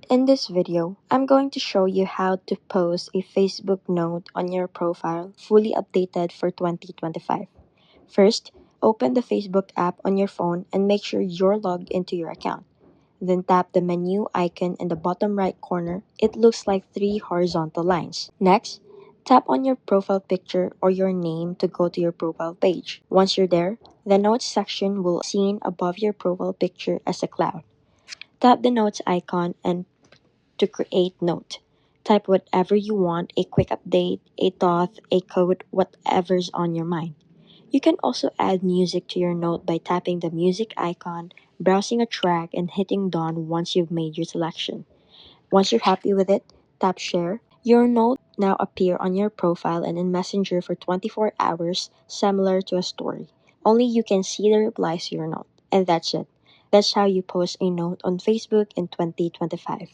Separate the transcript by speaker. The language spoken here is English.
Speaker 1: In this video, I'm going to show you how to post a Facebook note on your profile fully updated for 2025. First, open the Facebook app on your phone and make sure you're logged into your account. Then tap the menu icon in the bottom right corner. It looks like three horizontal lines. Next, tap on your profile picture or your name to go to your profile page. Once you're there, the notes section will be seen above your profile picture as a cloud. Tap the notes icon and to create note. Type whatever you want, a quick update, a thought, a code, whatever's on your mind. You can also add music to your note by tapping the music icon, browsing a track, and hitting done once you've made your selection. Once you're happy with it, tap share. Your note now appear on your profile and in Messenger for 24 hours, similar to a story. Only you can see the replies to your note. And that's it. That's how you post a note on Facebook in 2025.